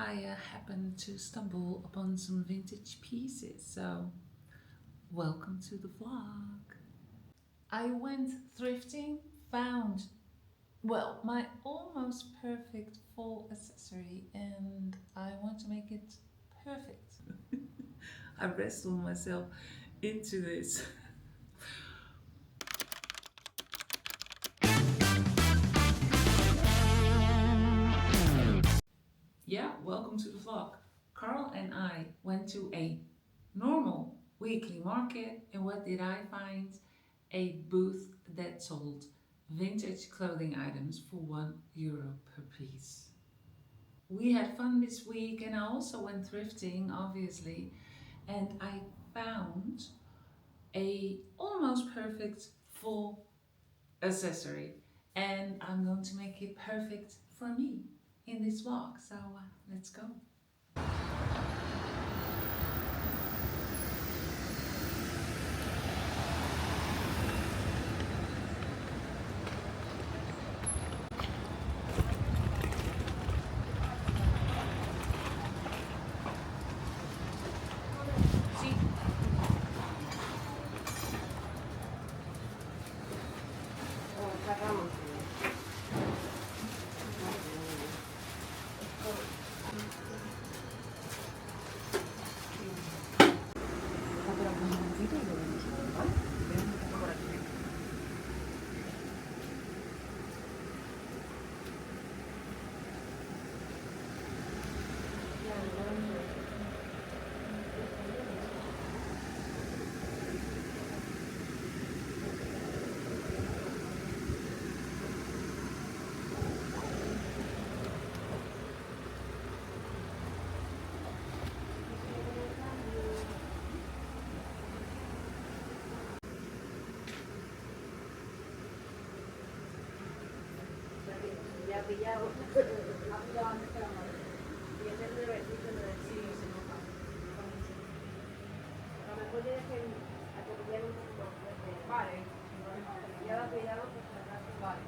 I happened to stumble upon some vintage pieces, so welcome to the vlog. I went thrifting, found, well, my almost perfect fall accessory, and I want to make it perfect. I wrestled myself into this. Yeah, welcome to the vlog. Carl and I went to a normal weekly market, and what did I find? A booth that sold vintage clothing items for €1 per piece. We had fun this week, and I also went thrifting, obviously, and I found a almost perfect full accessory, and I'm going to make it perfect for me in this vlog. So let's go. Pillado. Y ese es nuevecito, nuevecito. A lo mejor tienes que atropellar un poco. Vale. Ya lo pillado, pues atrás. Vale.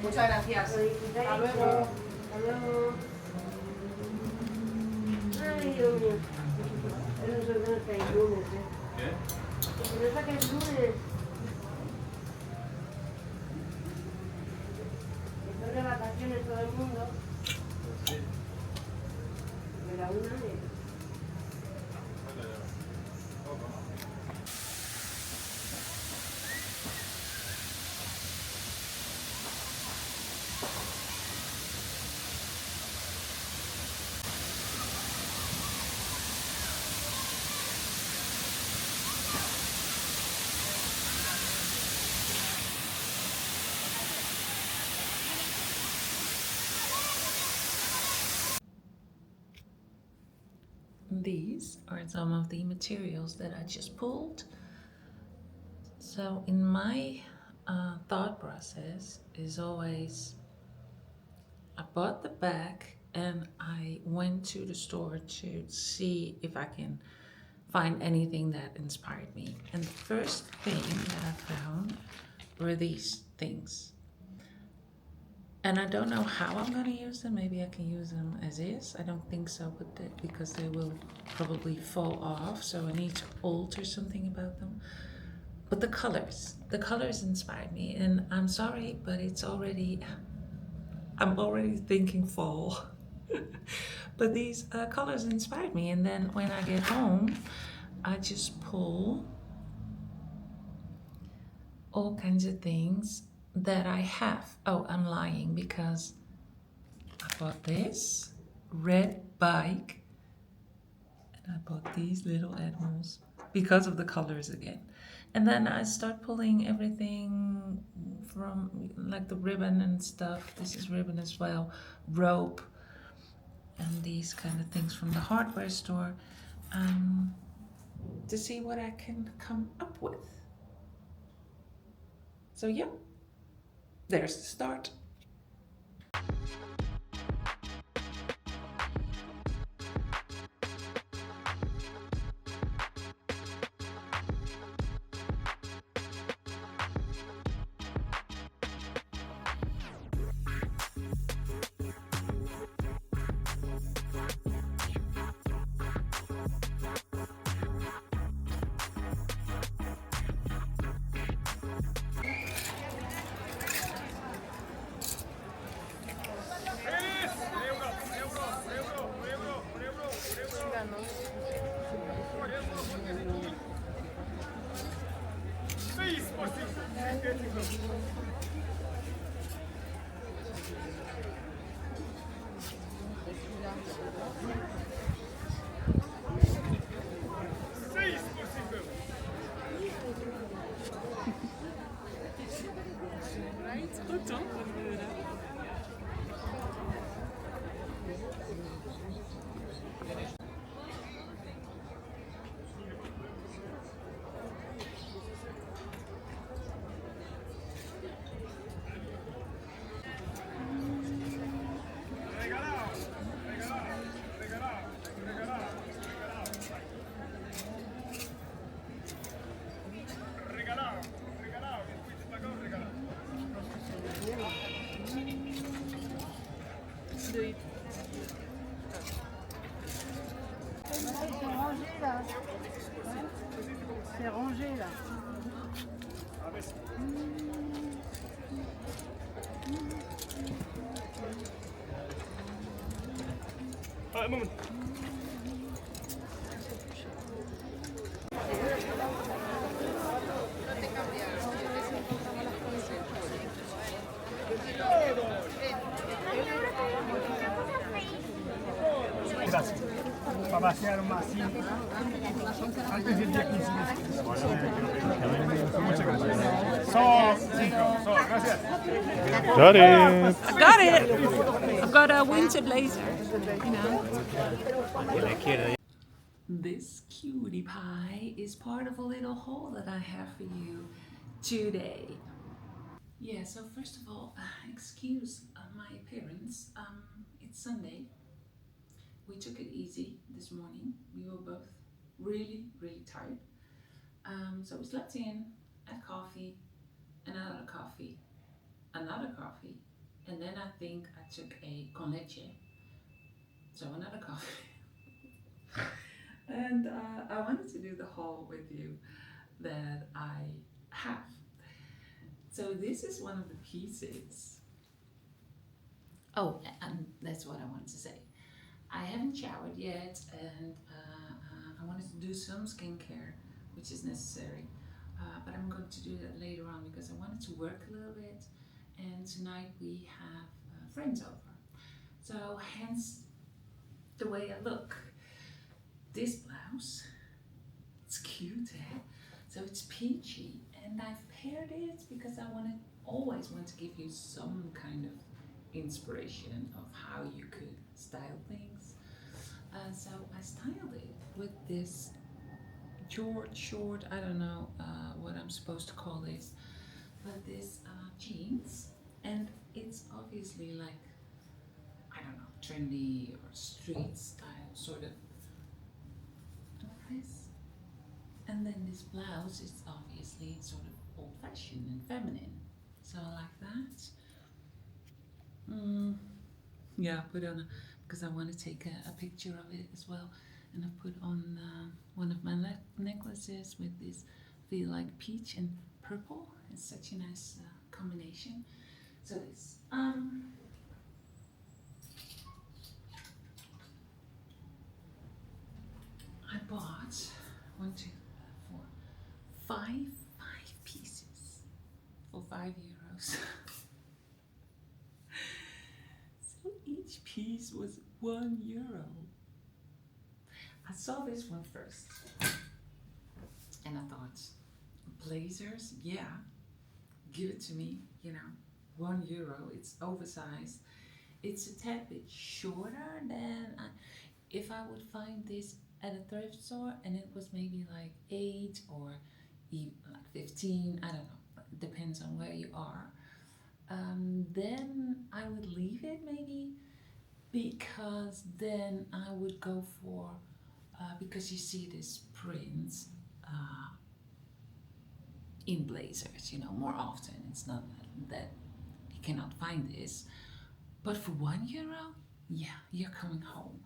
Muchas gracias. Hasta luego. Hasta luego. Ay, Dios mío. Eso no es que hay lunes, ¿Qué? Que no saques lunes. Están de vacaciones todo el mundo. Sí. De la una de... These are some of the materials that I just pulled. So in my thought process is always, I bought the bag and I went to the store to see if I can find anything that inspired me. And the first thing that I found were these things. And I don't know how I'm going to use them. Maybe I can use them as is. I don't think so, but because they will probably fall off. So I need to alter something about them. But the colors inspired me. And I'm sorry, but I'm already thinking fall. But these colors inspired me. And then when I get home, I just pull all kinds of things that I have. Oh, I'm lying because I bought this red bike and I bought these little animals because of the colors again. And then I start pulling everything from like the ribbon and stuff. This is ribbon as well, rope, and these kind of things from the hardware store to see what I can come up with. So, yeah, there's the start. C'est rangé là. Un moment. Gracias. Para vaciar más así. Antes del día 15. Muchas gracias. Son 5. Gracias. Got it. I got it! I've got a winter blazer, you know. This cutie pie is part of a little haul that I have for you today. Yeah, so first of all, excuse my appearance. It's Sunday. We took it easy this morning. We were both really, really tired. So we slept in, had coffee, another coffee, and then I think I took a con leche, so another coffee. And I wanted to do the haul with you that I have. So this is one of the pieces. Oh, and that's what I wanted to say. I haven't showered yet, and I wanted to do some skincare, which is necessary. But I'm going to do that later on because I wanted to work a little bit, and tonight we have friends over. So hence the way I look. This blouse, it's cute, eh? So it's peachy, and I've paired it because I always want to give you some kind of inspiration of how you could style things. So I styled it with this short, I don't know what I'm supposed to call this, but this jeans, and it's obviously like, I don't know, trendy or street style sort of this. And then this blouse is obviously sort of old-fashioned and feminine, so I like that. Yeah, I put on because I want to take a picture of it as well, and I put on one of my necklaces with this feel like peach and purple. It's such a nice combination. So this I bought 1, 2, 4, 5 pieces. €5. So each piece was €1. I saw this one first and I thought, blazers, yeah, give it to me, you know, €1. It's oversized. It's a tad bit shorter than if I would find this at a thrift store and it was maybe like 8 or even like 15, I don't know, it depends on where you are. Then I would leave it maybe, because then I would go for, because you see this prints in blazers, you know, more often. It's not that you cannot find this, but for €1, yeah, you're coming home.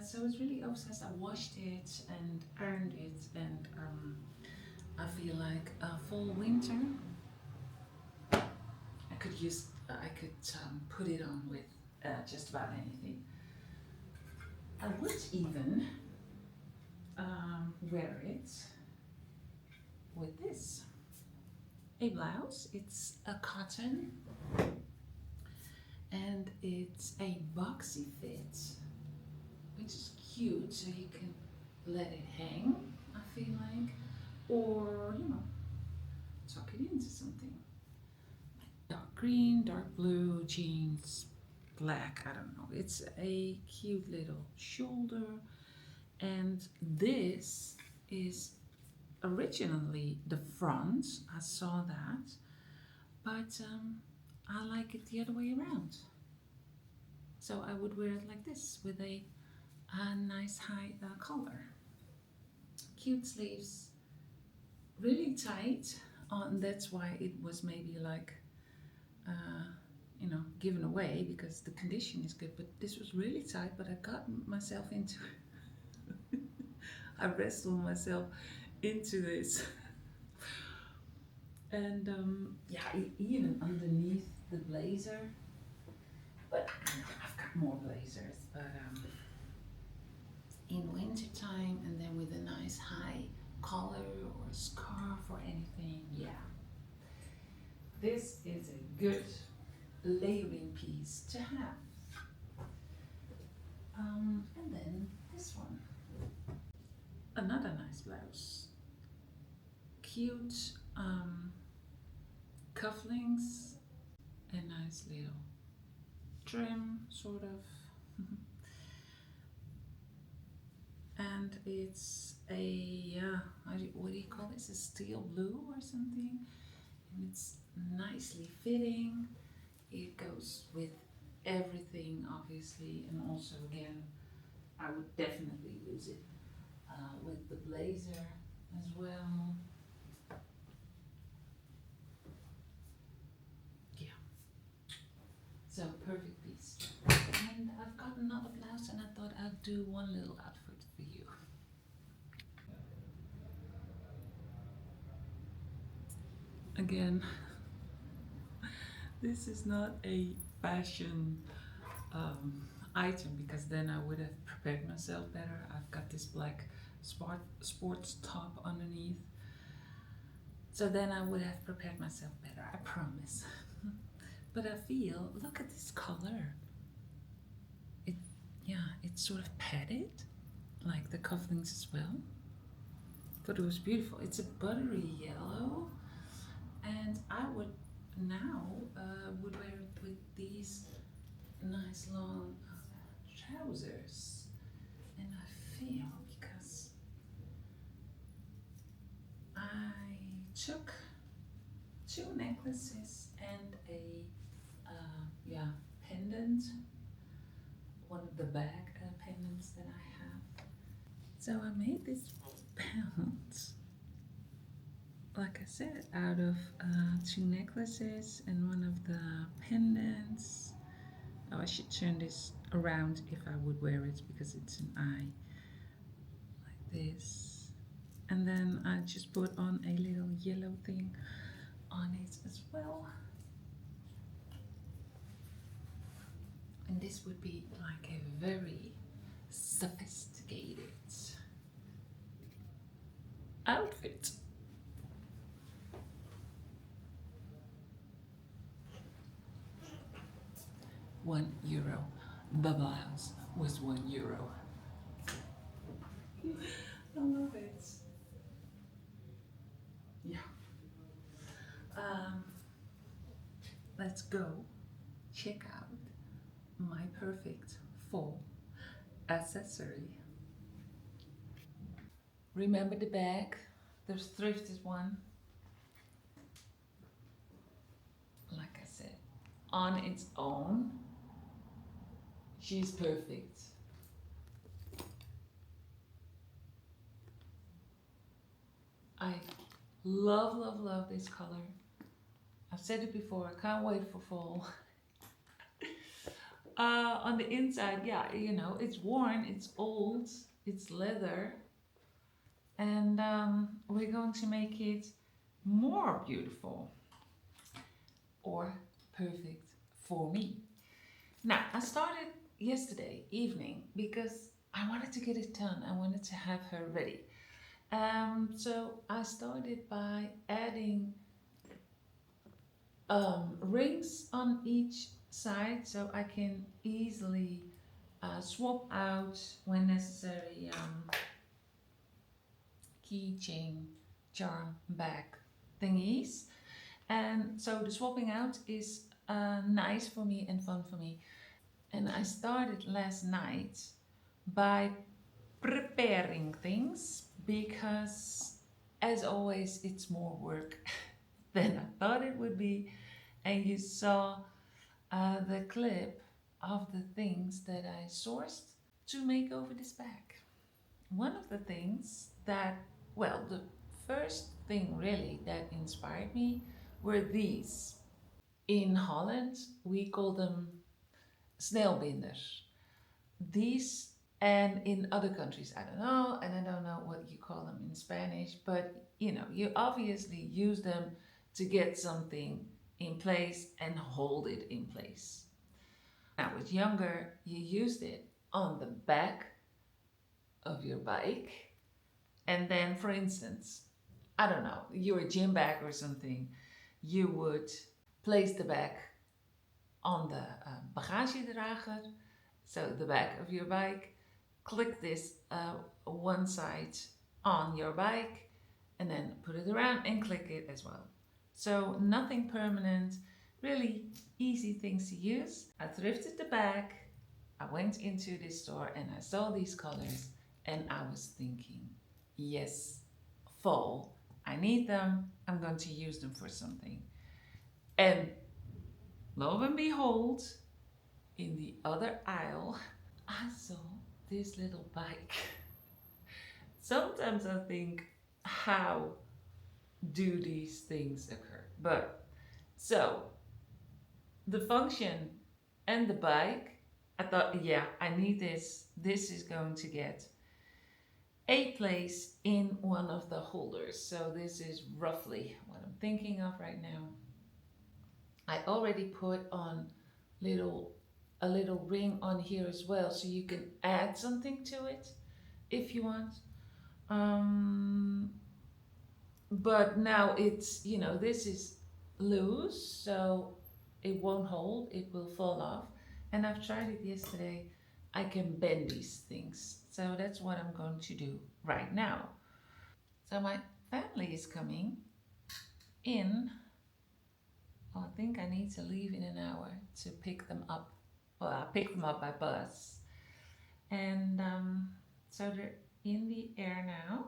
So it's really obsessed. I washed it and ironed it, and I feel like fall winter, I could put it on with just about anything. I would even wear it with this, a blouse. It's a cotton and it's a boxy fit, which is cute, so you can let it hang, I feel like, or, you know, tuck it into something. Dark green, dark blue, jeans, black, I don't know. It's a cute little shoulder, and this is originally the front. I saw that, but I like it the other way around. So I would wear it like this with a nice high collar. Cute sleeves, really tight, and that's why it was maybe like you know, given away, because the condition is good. But this was really tight, but I got myself into I wrestled myself into this. And yeah, even underneath the blazer, but you know, I've got more blazers, but in winter time, and then with a nice high collar or a scarf or anything, yeah, this is a good layering piece to have. And then this one, another nice blouse, cute cufflinks, a nice little trim, sort of. And it's a, what do you call this? A steel blue or something. And it's nicely fitting. It goes with everything, obviously, and also, again, I would definitely use it with the blazer as well. Yeah. So, perfect piece. And I've got another blouse, and I thought I'd do one little outfit for you. Again, this is not a fashion item, because then I would have prepared myself better. I've got this black sports top underneath, so then I would have prepared myself better, I promise. But I feel, look at this color. It's sort of padded, like the cufflinks as well. Thought it was beautiful. It's a buttery yellow, and I would now would wear it with these nice long trousers. And I feel, because I took 2 necklaces and a pendant, one of the bag pendants that I have. So I made this belt, like I said, out of 2 necklaces and one of the pendants. Oh, I should turn this around if I would wear it, because it's an eye, like this. And then I just put on a little yellow thing on it as well. And this would be like a very sophisticated outfit. €1. The blouse was €1. I love it. Yeah. Um, let's go check out my perfect fall accessory. Remember the bag? There's Thrifted one. Like I said, on its own, she's perfect. I love, love, love this color. I've said it before, I can't wait for fall. On the inside, yeah, you know, it's worn, it's old, it's leather, and we're going to make it more beautiful or perfect for me. Now, I started yesterday evening because I wanted to get it done. I wanted to have her ready. So I started by adding rings on each side so I can easily swap out when necessary keychain, charm, bag thingies. And so the swapping out is nice for me and fun for me. And I started last night by preparing things because, as always, it's more work than I thought it would be. And you saw the clip of the things that I sourced to make over this bag. One of the things that, well, the first thing really that inspired me were these. In Holland, we call them snelbinders. These, and in other countries, I don't know, and I don't know what you call them in Spanish, but you know, you obviously use them to get something in place and hold it in place. When I was younger, you used it on the back of your bike, and then, for instance, I don't know, you're a gym bag or something, you would place the bag on the bagagedrager, so the back of your bike, click this one side on your bike, and then put it around and click it as well. So nothing permanent, really easy things to use. I thrifted the bag, I went into this store and I saw these colors and I was thinking, yes, fall, I need them, I'm going to use them for something. And lo and behold, in the other aisle, I saw this little bike. Sometimes I think, how do these things occur? But so the function and the bike, I thought, yeah, I need this. This is going to get a place in one of the holders. So this is roughly what I'm thinking of right now. I already put on a little ring on here as well, so you can add something to it if you want. But now it's, you know, this is loose, so it won't hold, it will fall off. And I've tried it yesterday. I can bend these things. So that's what I'm going to do right now. So my family is coming in. Oh, I think I need to leave in an hour to pick them up. Well, I pick them up by bus. And so they're in the air now.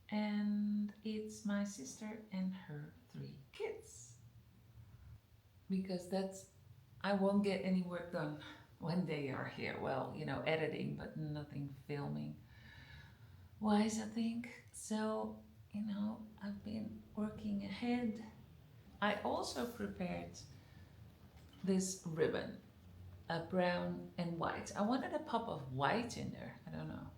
And it's my sister and her 3 kids. Because I won't get any work done when they are here. Well, you know, editing, but nothing filming wise, I think. So, you know, I've been working ahead. I also prepared this ribbon, a brown and white. I wanted a pop of white in there, I don't know.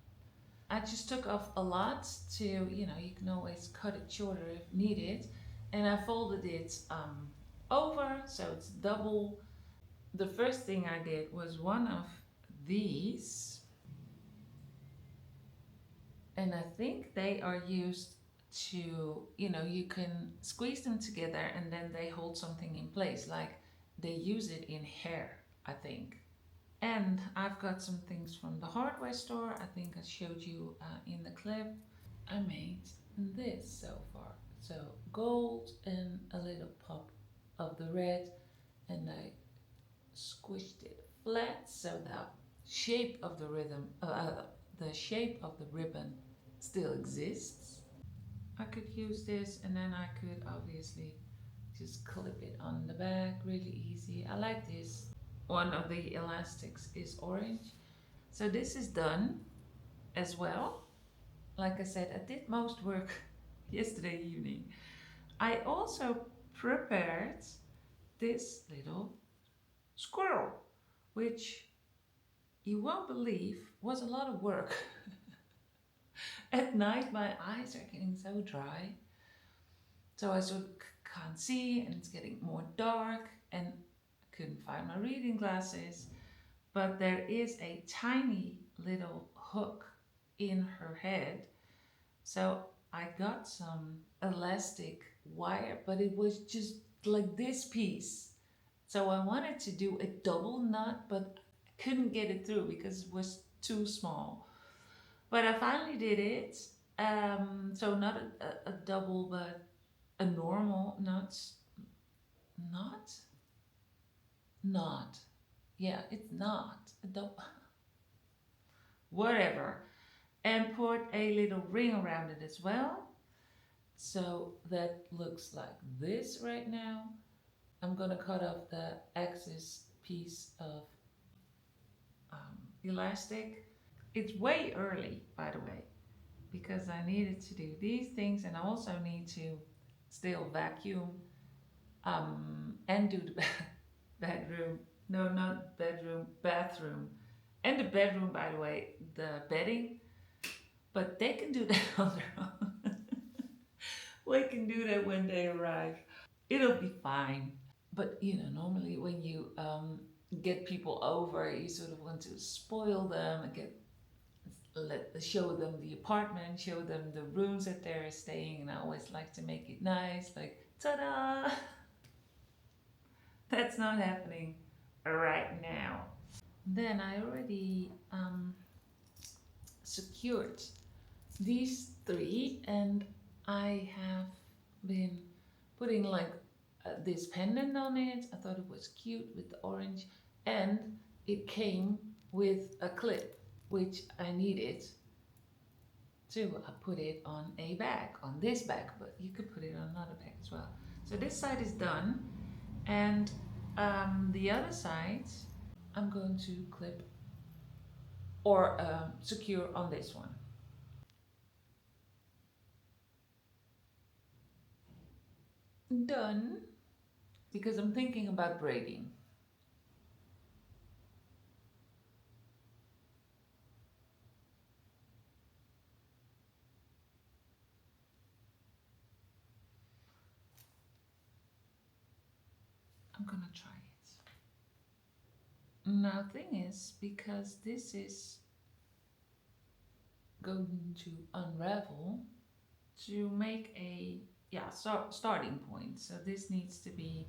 I just took off a lot to, you know, you can always cut it shorter if needed. And I folded it over, so it's double. The first thing I did was one of these. And I think they are used to, you know, you can squeeze them together and then they hold something in place. Like they use it in hair. I think. And I've got some things from the hardware store. I think I showed you in the clip. I made this so far. So gold and a little pop of the red, and I squished it flat so the shape of the shape of the ribbon still exists. I could use this, and then I could obviously just clip it on the back, really easy. I like this. One of the elastics is orange. So this is done as well. Like I said, I did most work yesterday evening. I also prepared this little squirrel, which you won't believe was a lot of work. At night my eyes are getting so dry, so I sort of can't see, and it's getting more dark, and I couldn't find my reading glasses. But there is a tiny little hook in her head, so I got some elastic wire, but it was just like this piece. So I wanted to do a double knot, but I couldn't get it through because it was too small. But I finally did it. So not a double, but a normal knot. Knot? Knot. Yeah, it's not a double. Whatever. And put a little ring around it as well. So that looks like this right now. I'm gonna cut off the excess piece of elastic. It's way early, by the way, because I needed to do these things, and I also need to still vacuum and do the bedroom. No, not bedroom, bathroom. And the bedroom, by the way, the bedding. But they can do that on their own. We can do that when they arrive. It'll be fine. But you know, normally when you get people over, you sort of want to spoil them and show them the apartment, show them the rooms that they're staying, and I always like to make it nice, like ta-da! That's not happening right now. Then I already secured these three, and I have been putting like this pendant on it. I thought it was cute with the orange, and it came with a clip, which I needed to put it on a bag, on this bag, but you could put it on another bag as well. So this side is done, and the other side I'm going to clip or secure on this one. Done, because I'm thinking about braiding. I'm gonna try it. Now thing is, because this is going to unravel, to make a starting point, so this needs to be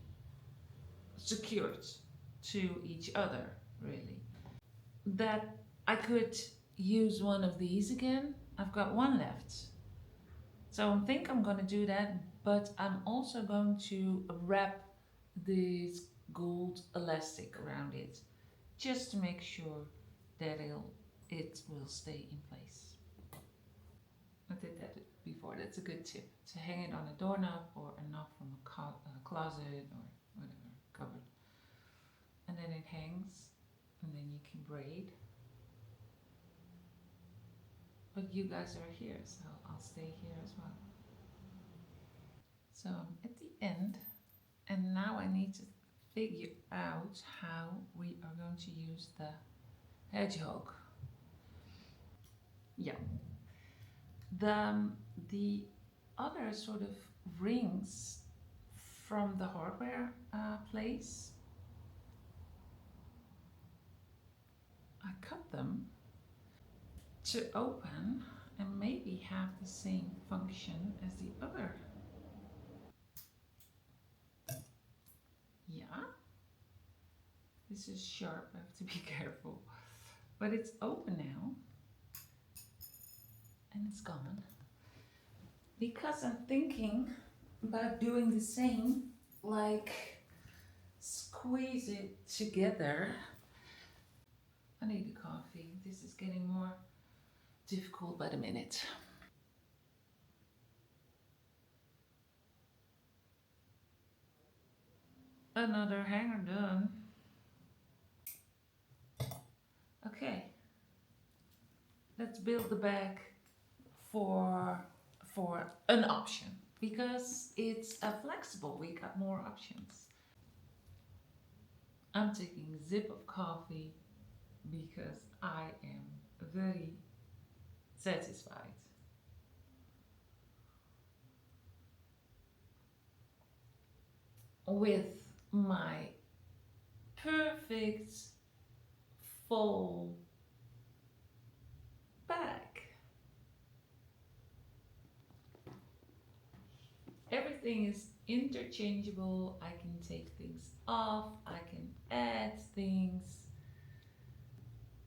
secured to each other, really. That I could use one of these again. I've got one left, so I think I'm gonna do that, but I'm also going to wrap this gold elastic around it, just to make sure that it will stay in place. I did that before. That's a good tip, to hang it on a doorknob or a knob from a closet or whatever, cupboard. And then it hangs, and then you can braid. But you guys are here, so I'll stay here as well. So I'm at the end, and now I need to figure out how we are going to use the hedgehog. Yeah. The other sort of rings from the hardware place, I cut them to open and maybe have the same function as the other. Yeah. This is sharp, I have to be careful. But it's open now. And it's gone. Because I'm thinking about doing the same, like squeeze it together. I need a coffee. This is getting more difficult by the minute. Another hanger done. Okay, let's build the bag for an option because it's flexible. We got more options. I'm taking a sip of coffee because I am very satisfied. With my perfect full bag. Everything is interchangeable. I can take things off. I can add things.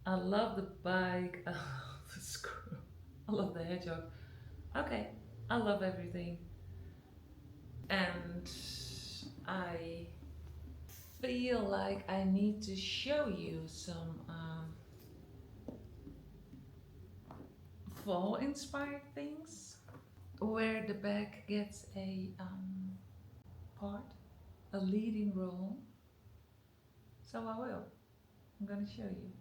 I love the bike. I love the screw. I love the hedgehog. Okay, I love everything. And I feel like I need to show you some fall inspired things where the bag gets a leading role. So I will. I'm gonna show you.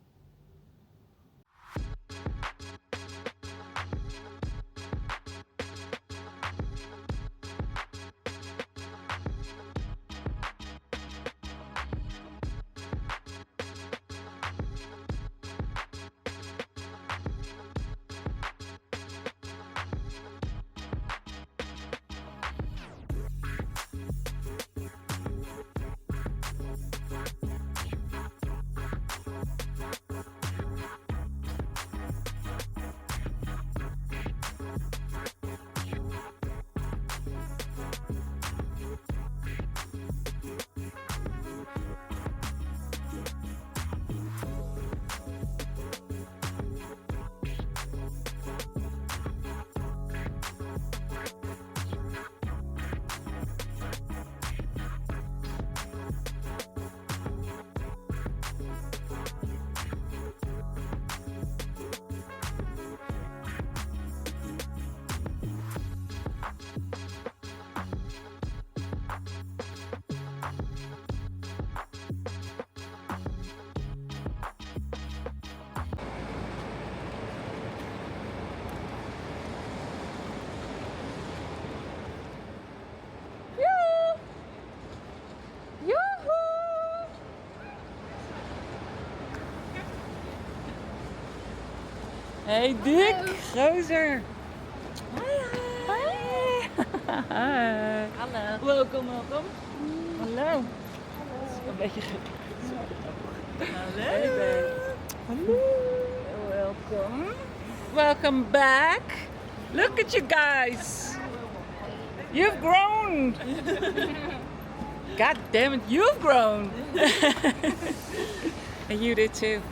Hey Dick, gozer. Hi. Hallo. Welkom. Hallo. Een beetje Hallo. Hey babe. Hallo. Welcome. Welcome back. Look at you guys. You've grown. God damn it, you've grown. And you did too.